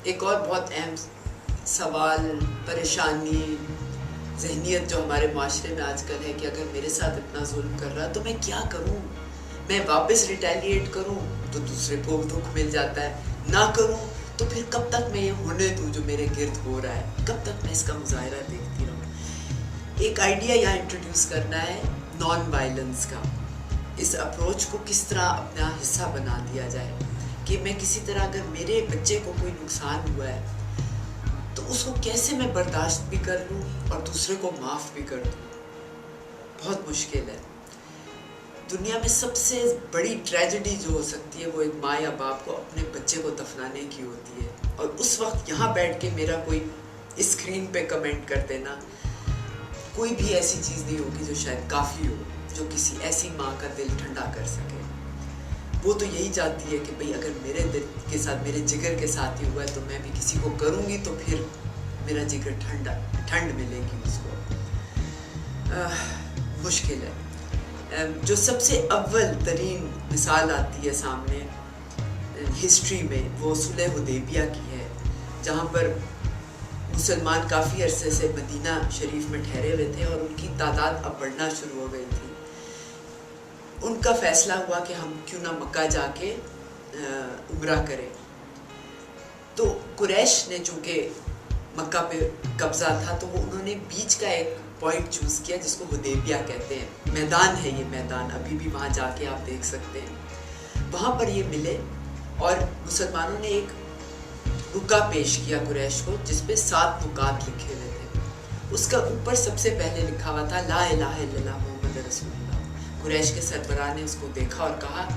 ایک اور بہت اہم سوال، پریشانی، ذہنیت جو ہمارے معاشرے میں آج کل ہے کہ اگر میرے ساتھ اتنا ظلم کر رہا تو میں کیا کروں؟ میں واپس ریٹیلیٹ کروں تو دوسرے کو دکھ مل جاتا ہے، نہ کروں تو پھر کب تک میں یہ ہونے دوں جو میرے گرد ہو رہا ہے؟ کب تک میں اس کا مظاہرہ دیکھتی رہوں؟ ایک آئیڈیا یہاں انٹروڈیوس کرنا ہے نان وائلنس کا. اس اپروچ کو کس طرح اپنا حصہ بنا دیا جائے کہ میں کسی طرح اگر میرے بچے کو کوئی نقصان ہوا ہے تو اس کو کیسے میں برداشت بھی کر لوں اور دوسرے کو معاف بھی کر دوں. بہت مشکل ہے. دنیا میں سب سے بڑی ٹریجڈی جو ہو سکتی ہے وہ ایک ماں یا باپ کو اپنے بچے کو دفنانے کی ہوتی ہے، اور اس وقت یہاں بیٹھ کے میرا کوئی اسکرین پہ کمنٹ کر دینا کوئی بھی ایسی چیز نہیں ہوگی جو شاید کافی ہو، جو کسی ایسی ماں کا دل ٹھنڈا کر سکے. وہ تو یہی چاہتی ہے کہ بھئی اگر میرے دل کے ساتھ، میرے جگر کے ساتھ ہی ہوا ہے تو میں بھی کسی کو کروں گی تو پھر میرا جگر ٹھنڈ ملے گی اس کو. مشکل ہے. جو سب سے اول ترین مثال آتی ہے سامنے ہسٹری میں وہ صلح حدیبیہ کی ہے، جہاں پر مسلمان کافی عرصے سے مدینہ شریف میں ٹھہرے ہوئے تھے اور ان کی تعداد اب بڑھنا شروع ہو گئی تھی. ان کا فیصلہ ہوا کہ ہم کیوں نہ مکہ جا کے عمرہ کریں. تو قریش نے چونکہ مکہ پہ قبضہ تھا تو وہ انہوں نے بیچ کا ایک پوائنٹ چوز کیا جس کو حدیبیہ کہتے ہیں. میدان ہے یہ میدان، ابھی بھی وہاں جا کے آپ دیکھ سکتے ہیں. وہاں پر یہ ملے اور مسلمانوں نے ایک رکا پیش کیا قریش کو جس پہ 7 نکات لکھے ہوئے تھے. اس کا اوپر سب سے پہلے لکھا ہوا تھا لا الہ الا اللہ محمد رسول اللہ. قریش کے سربراہ نے اس کو دیکھا اور کہا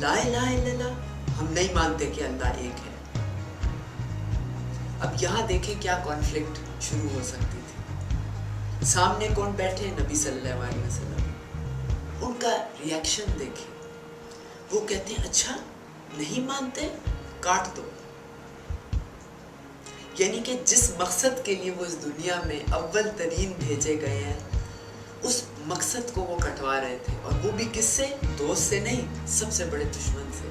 لا الہ الا اللہ، ہم نہیں مانتے کہ اللہ ایک ہے. اب یہاں دیکھیں کیا کانفلکٹ شروع ہو سکتی تھی. سامنے کون بیٹھے؟ نبی صلی اللہ علیہ وسلم. ان کا ریاکشن دیکھیں. وہ کہتے ہیں اچھا نہیں مانتے، کاٹ دو. یعنی کہ جس مقصد کے لیے وہ اس دنیا میں اول ترین بھیجے گئے ہیں اس مقصد کو وہ کٹوا رہے تھے، اور وہ بھی کس سے؟ دوست سے نہیں، سب سے بڑے دشمن سے.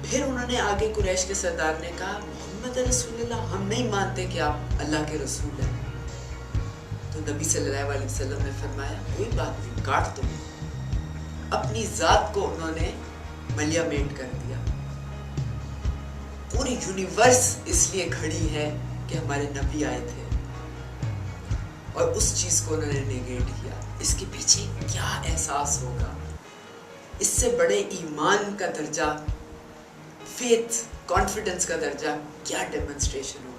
پھر انہوں نے آگے قریش کے سردار نے کہا محمد رسول اللہ، ہم نہیں مانتے کہ آپ اللہ کے رسول ہیں. تو نبی صلی اللہ علیہ وسلم نے فرمایا کوئی بات نہیں، کاٹ دو. اپنی ذات کو انہوں نے ملیا میٹ کر دیا. پوری یونیورس اس لیے کھڑی ہے کہ ہمارے نبی آئے تھے، اور اس چیز کو انہوں نے نیگیٹ کیا. اس کے پیچھے کیا احساس ہوگا؟ اس سے بڑے ایمان کا درجہ، فیتھ، کانفیڈنس کا درجہ کیا ڈیمونسٹریشن ہوگا.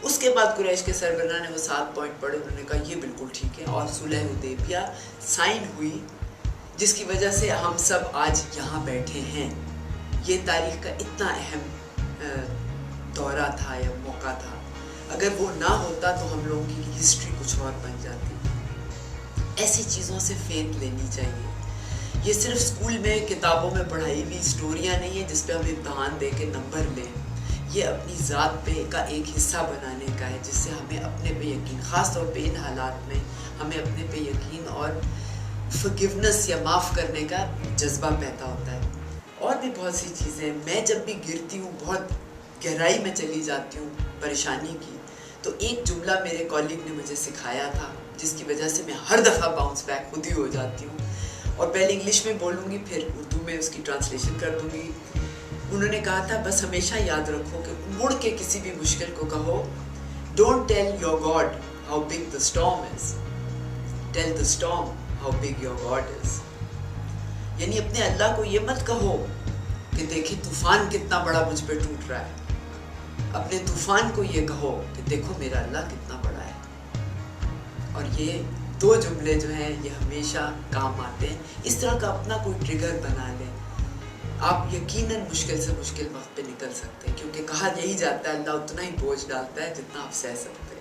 اس کے بعد قریش کے سربراہ نے وہ 7 پوائنٹ پڑھے. انہوں نے کہا یہ بالکل ٹھیک ہے، اور صلح حدیبیہ سائن ہوئی جس کی وجہ سے ہم سب آج یہاں بیٹھے ہیں. یہ تاریخ کا اتنا اہم دورہ تھا یا موقع تھا. اگر وہ نہ ہوتا تو ہم لوگوں کی ہسٹری کچھ اور بن جاتی. ایسی چیزوں سے فیتھ لینی چاہیے. یہ صرف اسکول میں کتابوں میں پڑھائی ہوئی اسٹوریاں نہیں ہیں جس پہ ہم امتحان دے کے نمبر لیں. یہ اپنی ذات پہ کا ایک حصہ بنانے کا ہے جس سے ہمیں اپنے پہ یقین، خاص طور پہ ان حالات میں ہمیں اپنے پہ یقین اور فرگیونس یا معاف کرنے کا جذبہ پیدا ہوتا ہے. اور بھی بہت سی چیزیں. میں جب بھی گرتی ہوں، بہت گہرائی میں چلی جاتی ہوں پریشانی کی، تو ایک جملہ میرے کالیگ نے مجھے سکھایا تھا جس کی وجہ سے میں ہر دفعہ باؤنس بیک خود ہی ہو جاتی ہوں. اور پہلے انگلش میں بولوں گی پھر اردو میں اس کی ٹرانسلیشن کر دوں گی. انہوں نے کہا تھا بس ہمیشہ یاد رکھو کہ مڑ کے کسی بھی مشکل کو کہو don't tell your God how big the storm is, tell the storm how big your God is. یعنی اپنے اللہ کو یہ مت کہو کہ دیکھیں طوفان کتنا بڑا مجھ پہ ٹوٹ رہا ہے، اپنے طوفان کو یہ کہو کہ دیکھو میرا اللہ کتنا بڑا ہے. اور یہ 2 جملے جو ہیں یہ ہمیشہ کام آتے ہیں. اس طرح کا اپنا کوئی ٹریگر بنا لیں. آپ یقیناً مشکل سے مشکل وقت پہ نکل سکتے ہیں، کیونکہ کہا یہی جاتا ہے اللہ اتنا ہی بوجھ ڈالتا ہے جتنا آپ سہ سکتے ہیں.